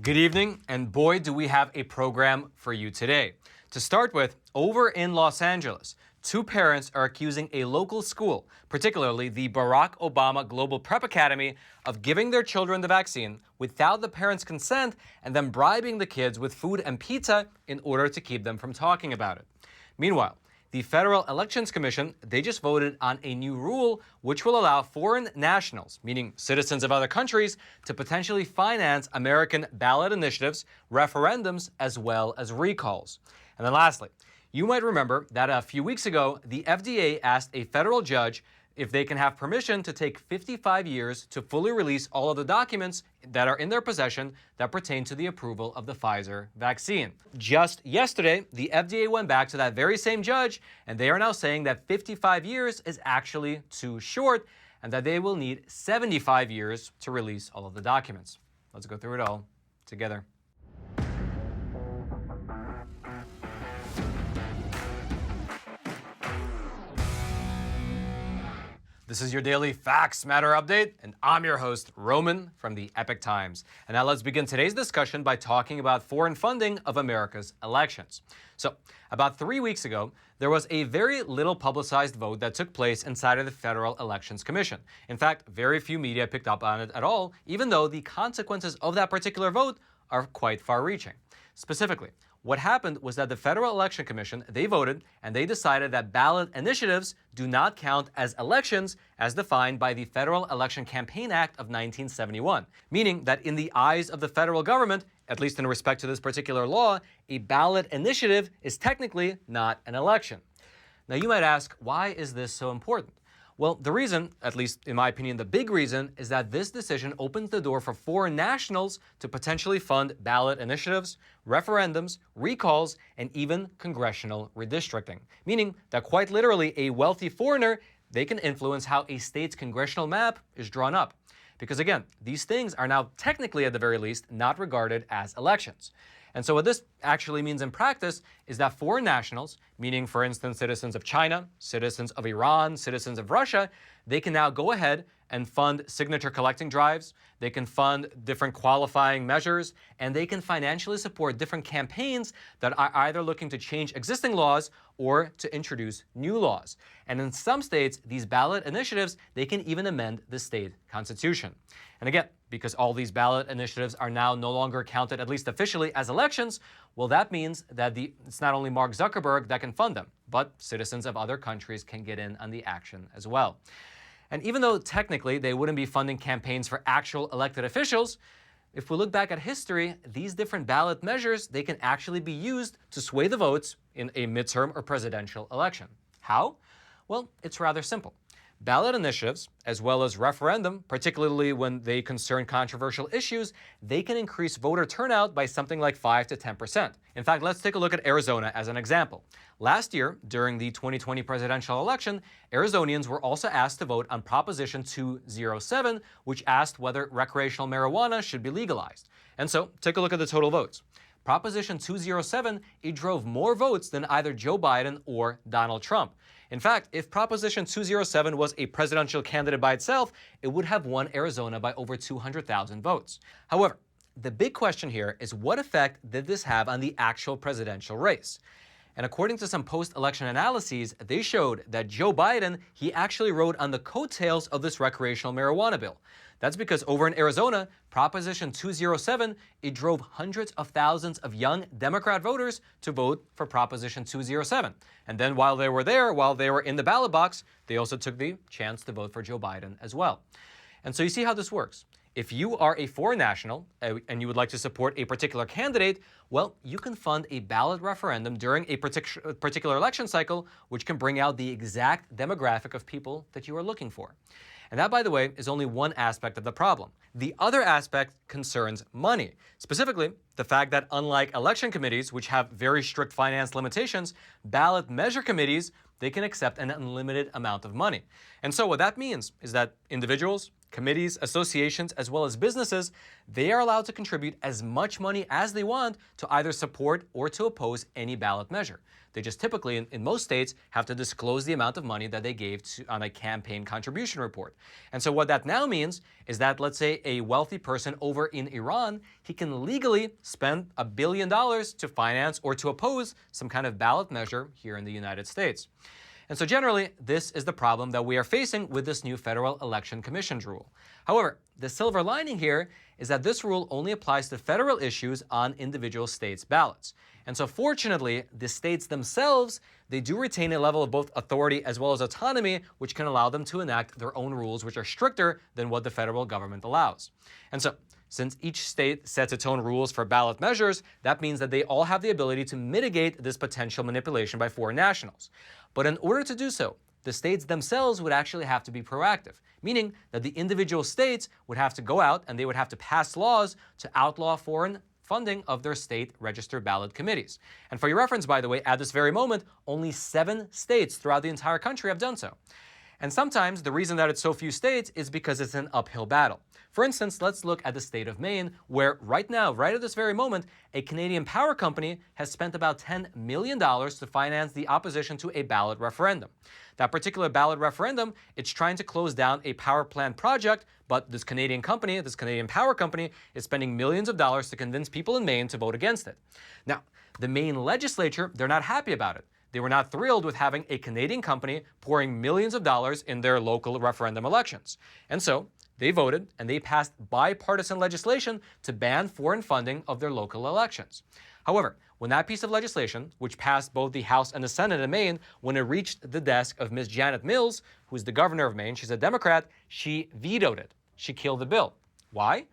Good evening, and boy, do we have a program for you today. To start with, over in Los Angeles, two parents are accusing a local school, particularly the Barack Obama Global Prep Academy, of giving their children the vaccine without the parents' consent and then bribing the kids with food and pizza in order to keep them from talking about it. Meanwhile, the Federal Elections Commission, they just voted on a new rule which will allow foreign nationals, meaning citizens of other countries, to potentially finance American ballot initiatives, referendums, as well as recalls. And then lastly, you might remember that a few weeks ago, the FDA asked a federal judge if they can have permission to take 55 years to fully release all of the documents that are in their possession that pertain to the approval of the Pfizer vaccine. Just yesterday, the FDA went back to that very same judge, and they are now saying that 55 years is actually too short and that they will need 75 years to release all of the documents. Let's go through it all together. This is your daily Facts Matter update, and I'm your host, Roman, from the Epoch Times. And now let's begin today's discussion by talking about foreign funding of America's elections. So, about 3 weeks ago, there was a very little publicized vote that took place inside of the Federal Elections Commission. In fact, very few media picked up on it at all, even though the consequences of that particular vote are quite far-reaching. Specifically, what happened was that the Federal Election Commission, they voted and they decided that ballot initiatives do not count as elections as defined by the Federal Election Campaign Act of 1971, meaning that in the eyes of the federal government, at least in respect to this particular law, a ballot initiative is technically not an election. Now you might ask, why is this so important? Well, the reason, at least in my opinion, the big reason, is that this decision opens the door for foreign nationals to potentially fund ballot initiatives, referendums, recalls, and even congressional redistricting. Meaning that quite literally a wealthy foreigner, they can influence how a state's congressional map is drawn up. Because again, these things are now technically, at the very least, not regarded as elections. And so what this actually means in practice is that foreign nationals, meaning, for instance, citizens of China, citizens of Iran, citizens of Russia, they can now go ahead and fund signature collecting drives, they can fund different qualifying measures, and they can financially support different campaigns that are either looking to change existing laws or to introduce new laws. And in some states, these ballot initiatives, they can even amend the state constitution. And again, because all these ballot initiatives are now no longer counted, at least officially, as elections, well, that means that it's not only Mark Zuckerberg that can fund them, but citizens of other countries can get in on the action as well. And even though technically they wouldn't be funding campaigns for actual elected officials, if we look back at history, these different ballot measures, they can actually be used to sway the votes in a midterm or presidential election. How? Well, it's rather simple. Ballot initiatives, as well as referendum, particularly when they concern controversial issues, they can increase voter turnout by something like 5 to 10%. In fact, let's take a look at Arizona as an example. Last year, during the 2020 presidential election, Arizonians were also asked to vote on Proposition 207, which asked whether recreational marijuana should be legalized. And so, take a look at the total votes. Proposition 207, it drove more votes than either Joe Biden or Donald Trump. In fact, if Proposition 207 was a presidential candidate by itself, it would have won Arizona by over 200,000 votes. However, the big question here is, what effect did this have on the actual presidential race? And according to some post-election analyses, they showed that Joe Biden, he actually rode on the coattails of this recreational marijuana bill. That's because over in Arizona, Proposition 207, it drove hundreds of thousands of young Democrat voters to vote for Proposition 207. And then while they were there, while they were in the ballot box, they also took the chance to vote for Joe Biden as well. And so you see how this works. If you are a foreign national and you would like to support a particular candidate, well, you can fund a ballot referendum during a particular election cycle, which can bring out the exact demographic of people that you are looking for. And that, by the way, is only one aspect of the problem. The other aspect concerns money. Specifically, the fact that unlike election committees, which have very strict finance limitations, ballot measure committees, they can accept an unlimited amount of money. And so what that means is that individuals, Committees, associations, as well as businesses, they are allowed to contribute as much money as they want to either support or to oppose any ballot measure. They just typically, in most states, have to disclose the amount of money that they gave on a campaign contribution report. And so what that now means is that, let's say, a wealthy person over in Iran, he can legally spend $1 billion to finance or to oppose some kind of ballot measure here in the United States. And so generally, this is the problem that we are facing with this new Federal Election Commission's rule. However, the silver lining here is that this rule only applies to federal issues on individual states' ballots. And so fortunately, the states themselves, they do retain a level of both authority as well as autonomy, which can allow them to enact their own rules, which are stricter than what the federal government allows. And so, since each state sets its own rules for ballot measures, that means that they all have the ability to mitigate this potential manipulation by foreign nationals. But in order to do so, the states themselves would actually have to be proactive, meaning that the individual states would have to go out and they would have to pass laws to outlaw foreign funding of their state registered ballot committees. And for your reference, by the way, at this very moment, only 7 states throughout the entire country have done so. And sometimes the reason that it's so few states is because it's an uphill battle. For instance, let's look at the state of Maine, where right now, right at this very moment, a Canadian power company has spent about $10 million to finance the opposition to a ballot referendum. That particular ballot referendum, it's trying to close down a power plant project, but this Canadian company, this Canadian power company, is spending millions of dollars to convince people in Maine to vote against it. Now, the Maine legislature, they're not happy about it. They were not thrilled with having a Canadian company pouring millions of dollars in their local referendum elections. And so they voted and they passed bipartisan legislation to ban foreign funding of their local elections. However, when that piece of legislation, which passed both the House and the Senate in Maine, when it reached the desk of Ms. Janet Mills, who's the governor of Maine, she's a Democrat, she vetoed it. She killed the bill. Why?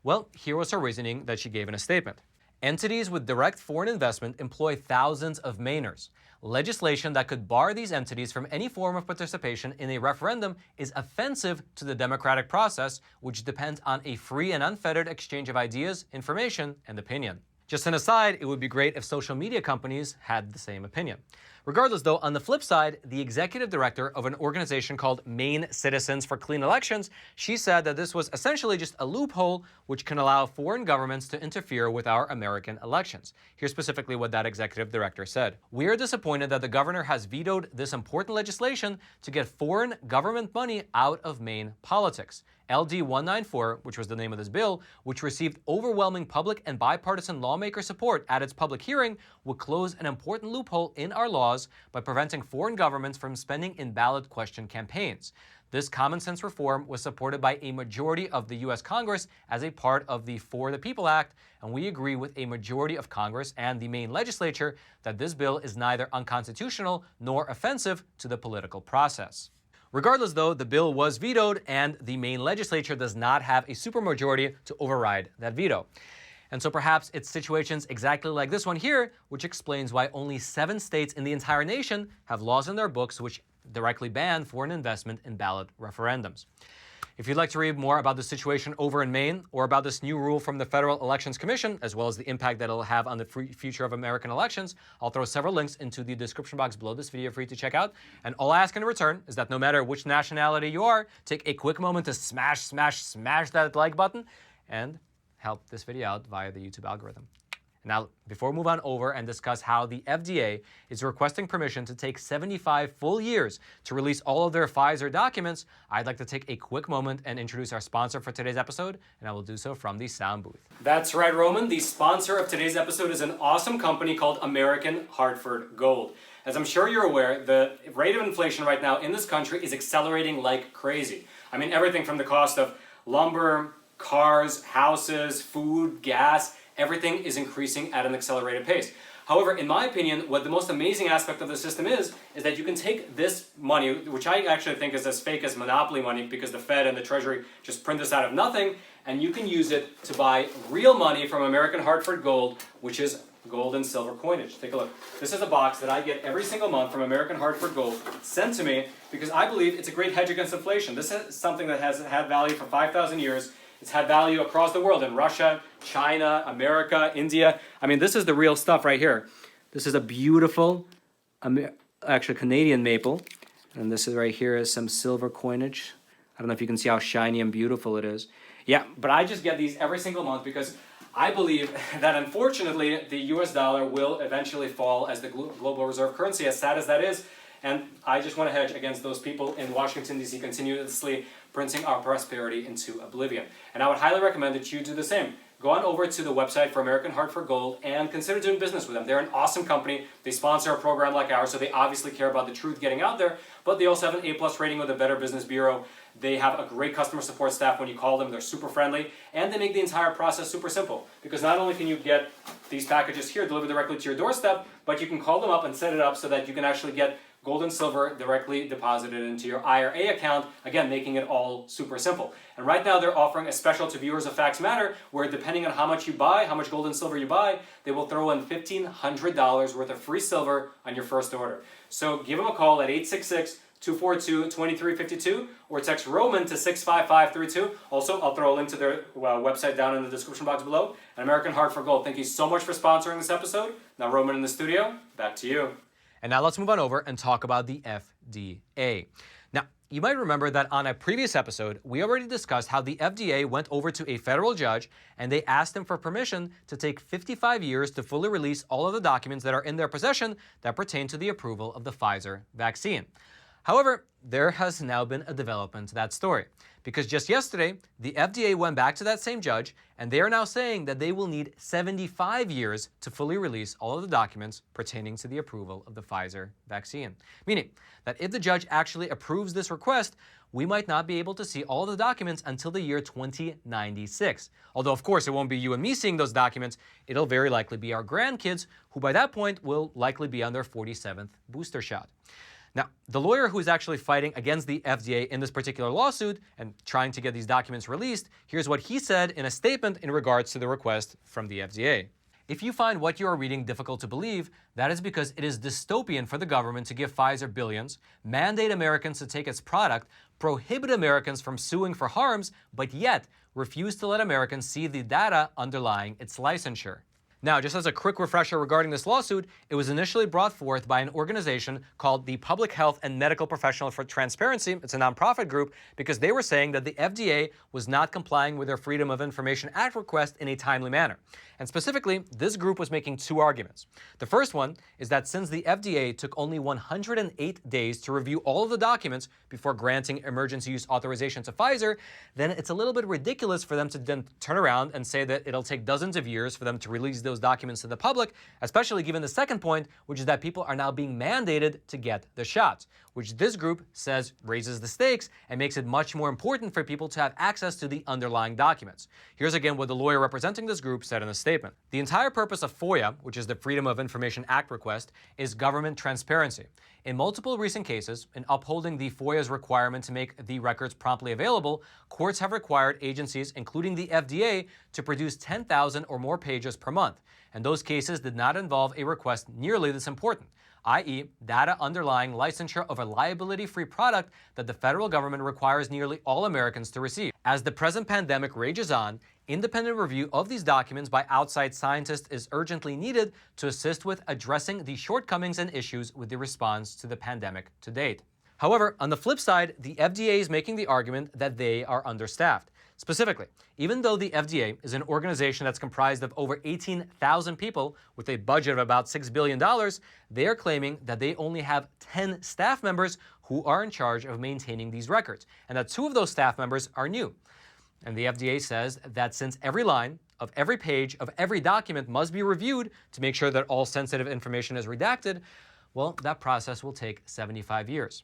Well, here was her reasoning that she gave in a statement. Entities with direct foreign investment employ thousands of Mainers. Legislation that could bar these entities from any form of participation in a referendum is offensive to the democratic process, which depends on a free and unfettered exchange of ideas, information, and opinion. Just an aside, it would be great if social media companies had the same opinion. Regardless, though, on the flip side, the executive director of an organization called Maine Citizens for Clean Elections, she said that this was essentially just a loophole which can allow foreign governments to interfere with our American elections. Here's specifically what that executive director said. "We are disappointed that the governor has vetoed this important legislation to get foreign government money out of Maine politics. LD 194, which was the name of this bill, which received overwhelming public and bipartisan lawmaker support at its public hearing, would close an important loophole in our laws by preventing foreign governments from spending in ballot question campaigns. This common sense reform was supported by a majority of the U.S. Congress as a part of the For the People Act, and we agree with a majority of Congress and the Maine legislature that this bill is neither unconstitutional nor offensive to the political process." Regardless, though, the bill was vetoed, and the Maine legislature does not have a supermajority to override that veto. And so perhaps it's situations exactly like this one here, which explains why only 7 states in the entire nation have laws in their books which directly ban foreign investment in ballot referendums. If you'd like to read more about the situation over in Maine or about this new rule from the Federal Elections Commission, as well as the impact that it'll have on the future of American elections, I'll throw several links into the description box below this video for you to check out. And all I ask in return is that no matter which nationality you are, take a quick moment to smash that like button and help this video out via the YouTube algorithm. Now, before we move on over and discuss how the FDA is requesting permission to take 75 full years to release all of their Pfizer documents, I'd like to take a quick moment and introduce our sponsor for today's episode, and I will do so from the sound booth. That's right, Roman. The sponsor of today's episode is an awesome company called American Hartford Gold. As I'm sure you're aware, the rate of inflation right now in this country is accelerating like crazy. I mean, everything from the cost of lumber, cars, houses, food, gas, everything is increasing at an accelerated pace. However, in my opinion, what the most amazing aspect of the system is that you can take this money, which I actually think is as fake as monopoly money because the Fed and the Treasury just print this out of nothing, and you can use it to buy real money from American Hartford Gold, which is gold and silver coinage. Take a look. This is a box that I get every single month from American Hartford Gold sent to me because I believe it's a great hedge against inflation. This is something that has had value for 5,000 years. It's had value across the world in Russia, China, America, India. I mean, this is the real stuff right here. This is a beautiful, actually Canadian maple. And this is right here is some silver coinage. I don't know if you can see how shiny and beautiful it is. Yeah, but I just get these every single month because I believe that unfortunately the US dollar will eventually fall as the global reserve currency, as sad as that is. And I just want to hedge against those people in Washington, D.C. continuously printing our prosperity into oblivion. And I would highly recommend that you do the same. Go on over to the website for American Hartford Gold and consider doing business with them. They're an awesome company. They sponsor a program like ours, so they obviously care about the truth getting out there, but they also have an A+ rating with the Better Business Bureau. They have a great customer support staff when you call them. They're super friendly, and they make the entire process super simple, because not only can you get these packages here delivered directly to your doorstep, but you can call them up and set it up so that you can actually get gold and silver directly deposited into your IRA account, again, making it all super simple. And right now they're offering a special to viewers of Facts Matter, where depending on how much you buy, how much gold and silver you buy, they will throw in $1,500 worth of free silver on your first order. So give them a call at 866-242-2352 or text Roman to 65532. Also, I'll throw a link to their website down in the description box below. And American Hartford Gold, thank you so much for sponsoring this episode. Now, Roman in the studio, back to you. And now let's move on over and talk about the FDA. Now, you might remember that on a previous episode, we already discussed how the FDA went over to a federal judge and they asked him for permission to take 55 years to fully release all of the documents that are in their possession that pertain to the approval of the Pfizer vaccine. However, there has now been a development to that story, because just yesterday, the FDA went back to that same judge, and they are now saying that they will need 75 years to fully release all of the documents pertaining to the approval of the Pfizer vaccine. Meaning that if the judge actually approves this request, we might not be able to see all of the documents until the year 2096. Although, of course, it won't be you and me seeing those documents. It'll very likely be our grandkids, who by that point will likely be on their 47th booster shot. Now, the lawyer who is actually fighting against the FDA in this particular lawsuit and trying to get these documents released, here's what he said in a statement in regards to the request from the FDA. If you find what you are reading difficult to believe, that is because it is dystopian for the government to give Pfizer billions, mandate Americans to take its product, prohibit Americans from suing for harms, but yet refuse to let Americans see the data underlying its licensure. Now, just as a quick refresher regarding this lawsuit, it was initially brought forth by an organization called the Public Health and Medical Professionals for Transparency. It's a nonprofit group, because they were saying that the FDA was not complying with their Freedom of Information Act request in a timely manner. And specifically, this group was making two arguments. The first one is that since the FDA took only 108 days to review all of the documents before granting emergency use authorization to Pfizer, then it's a little bit ridiculous for them to then turn around and say that it'll take dozens of years for them to release those documents to the public, especially given the second point, which is that people are now being mandated to get the shots, which this group says raises the stakes and makes it much more important for people to have access to the underlying documents. Here's again what the lawyer representing this group said in a statement. The entire purpose of FOIA, which is the Freedom of Information Act request, is government transparency. In multiple recent cases, in upholding the FOIA's requirement to make the records promptly available, courts have required agencies, including the FDA, to produce 10,000 or more pages per month. And those cases did not involve a request nearly this important, i.e., data underlying licensure of a liability-free product that the federal government requires nearly all Americans to receive. As the present pandemic rages on, independent review of these documents by outside scientists is urgently needed to assist with addressing the shortcomings and issues with the response to the pandemic to date. However, on the flip side, the FDA is making the argument that they are understaffed. Specifically, even though the FDA is an organization that's comprised of over 18,000 people with a budget of about $6 billion, they are claiming that they only have 10 staff members who are in charge of maintaining these records, and that 2 of those staff members are new. And the FDA says that since every line of every page of every document must be reviewed to make sure that all sensitive information is redacted, well, that process will take 75 years.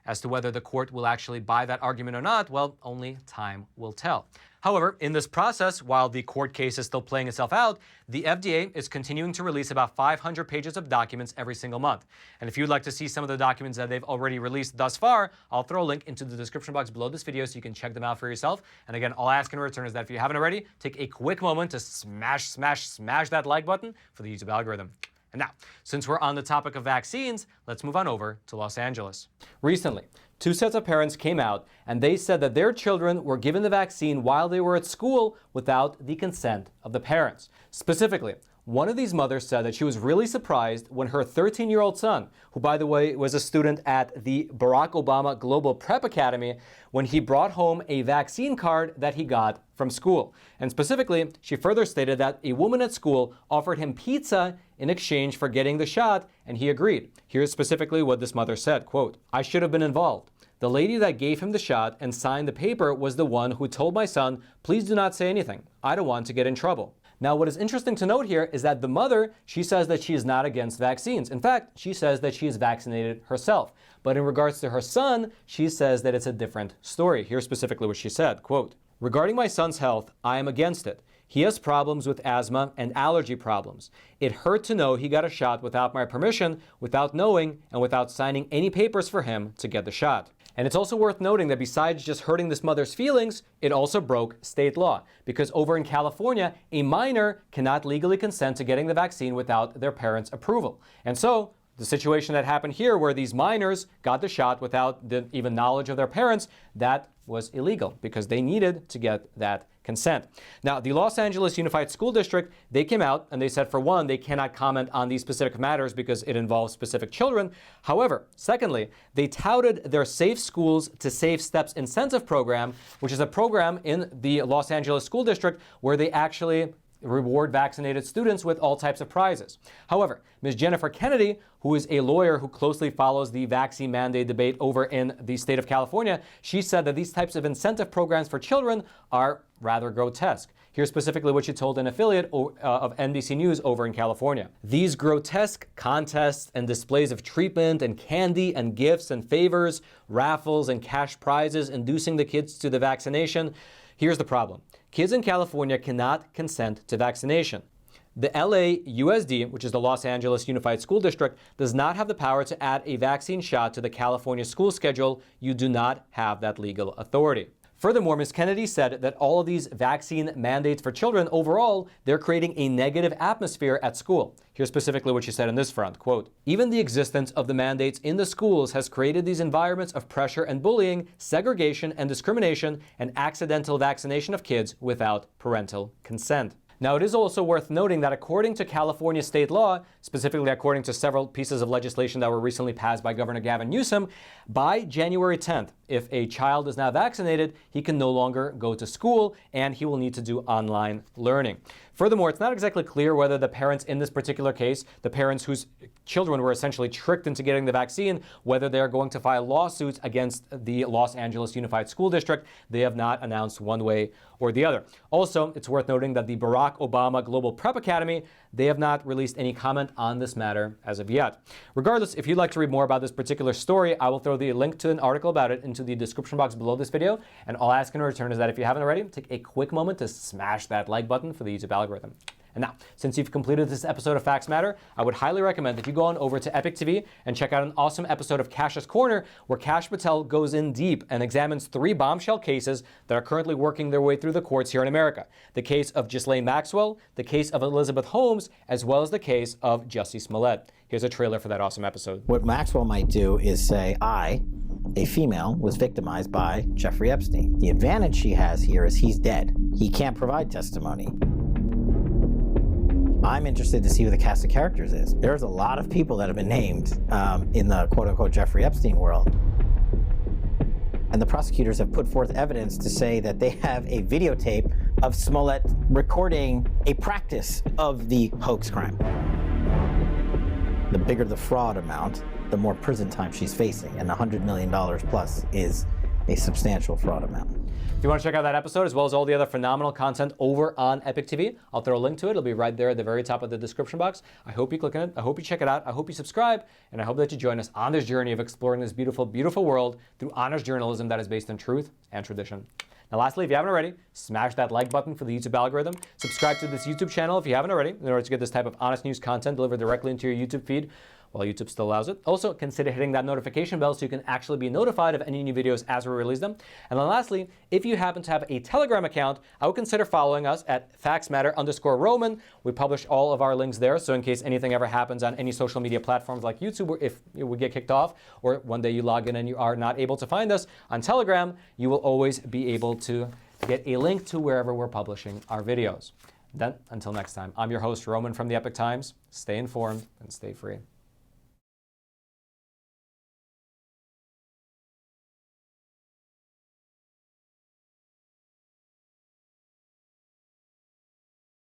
As to whether the court will actually buy that argument or not, well, only time will tell. However, in this process, while the court case is still playing itself out, the FDA is continuing to release about 500 pages of documents every single month. And if you'd like to see some of the documents that they've already released thus far, I'll throw a link into the description box below this video so you can check them out for yourself. And again, all I ask in return is that if you haven't already, take a quick moment to smash that like button for the YouTube algorithm. And now, since we're on the topic of vaccines, let's move on over to Los Angeles. Recently, 2 sets of parents came out and they said that their children were given the vaccine while they were at school without the consent of the parents. Specifically, one of these mothers said that she was really surprised when her 13-year-old son, who by the way was a student at the Barack Obama Global Prep Academy, when he brought home a vaccine card that he got from school. And specifically, she further stated that a woman at school offered him pizza in exchange for getting the shot, and he agreed. Here's specifically what this mother said, quote, "I should have been involved. The lady that gave him the shot and signed the paper was the one who told my son, please do not say anything. I don't want to get in trouble." Now, what is interesting to note here is that the mother, she says that she is not against vaccines. In fact, she says that she is vaccinated herself. But in regards to her son, she says that it's a different story. Here's specifically what she said, quote, "Regarding my son's health, I am against it. He has problems with asthma and allergy problems. It hurt to know he got a shot without my permission, without knowing, and without signing any papers for him to get the shot." And it's also worth noting that besides just hurting this mother's feelings, it also broke state law. Because over in California, a minor cannot legally consent to getting the vaccine without their parents' approval. And so, the situation that happened here where these minors got the shot without the even knowledge of their parents, that was illegal because they needed to get that consent. Now, the Los Angeles Unified School District, they came out and they said, for one, they cannot comment on these specific matters because it involves specific children. However, secondly, they touted their Safe Schools to Safe Steps incentive program, which is a program in the Los Angeles School District where they actually reward vaccinated students with all types of prizes. However, Ms. Jennifer Kennedy, who is a lawyer who closely follows the vaccine mandate debate over in the state of California, she said that these types of incentive programs for children are rather grotesque. Here's specifically what she told an affiliate of NBC News over in California. "These grotesque contests and displays of treatment and candy and gifts and favors, raffles and cash prizes inducing the kids to the vaccination. Here's the problem. Kids in California cannot consent to vaccination. The LA USD, which is the Los Angeles Unified School District, does not have the power to add a vaccine shot to the California school schedule. You do not have that legal authority." Furthermore, Ms. Kennedy said that all of these vaccine mandates for children overall, they're creating a negative atmosphere at school. Here's specifically what she said in this front, quote, "Even the existence of the mandates in the schools has created these environments of pressure and bullying, segregation and discrimination, and accidental vaccination of kids without parental consent." Now, it is also worth noting that according to California state law, specifically according to several pieces of legislation that were recently passed by Governor Gavin Newsom, by January 10th, if a child is not vaccinated, he can no longer go to school and he will need to do online learning. Furthermore, it's not exactly clear whether the parents in this particular case, the parents whose children were essentially tricked into getting the vaccine, whether they're going to file lawsuits against the Los Angeles Unified School District. They have not announced one way or the other. Also, it's worth noting that the Barack Obama Global Prep Academy, they have not released any comment on this matter as of yet. Regardless, if you'd like to read more about this particular story, I will throw the link to an article about it into the description box below this video. And all I ask in return is that if you haven't already, take a quick moment to smash that like button for the YouTube algorithm. And now, since you've completed this episode of Facts Matter, I would highly recommend that you go on over to Epoch TV and check out an awesome episode of Kash's Corner, where Kash Patel goes in deep and examines 3 bombshell cases that are currently working their way through the courts here in America. The case of Ghislaine Maxwell, the case of Elizabeth Holmes, as well as the case of Jussie Smollett. Here's a trailer for that awesome episode. What Maxwell might do is say, I, a female, was victimized by Jeffrey Epstein. The advantage she has here is he's dead. He can't provide testimony. I'm interested to see who the cast of characters is. There's a lot of people that have been named in the quote-unquote Jeffrey Epstein world. And the prosecutors have put forth evidence to say that they have a videotape of Smollett recording a practice of the hoax crime. The bigger the fraud amount, the more prison time she's facing, and $100 million plus is a substantial fraud amount. If you want to check out that episode, as well as all the other phenomenal content over on Epoch TV, I'll throw a link to it. It'll be right there at the very top of the description box. I hope you click on it. I hope you check it out. I hope you subscribe. And I hope that you join us on this journey of exploring this beautiful, beautiful world through honest journalism that is based in truth and tradition. Now, lastly, if you haven't already, smash that like button for the YouTube algorithm. Subscribe to this YouTube channel if you haven't already, in order to get this type of honest news content delivered directly into your YouTube feed while YouTube still allows it. Also, consider hitting that notification bell so you can actually be notified of any new videos as we release them. And then lastly, if you happen to have a Telegram account, I would consider following us at FactsMatter_Roman. We publish all of our links there, so in case anything ever happens on any social media platforms like YouTube, or if we get kicked off, or one day you log in and you are not able to find us on Telegram, you will always be able to get a link to wherever we're publishing our videos. Then, until next time, I'm your host, Roman from the Epoch Times. Stay informed and stay free.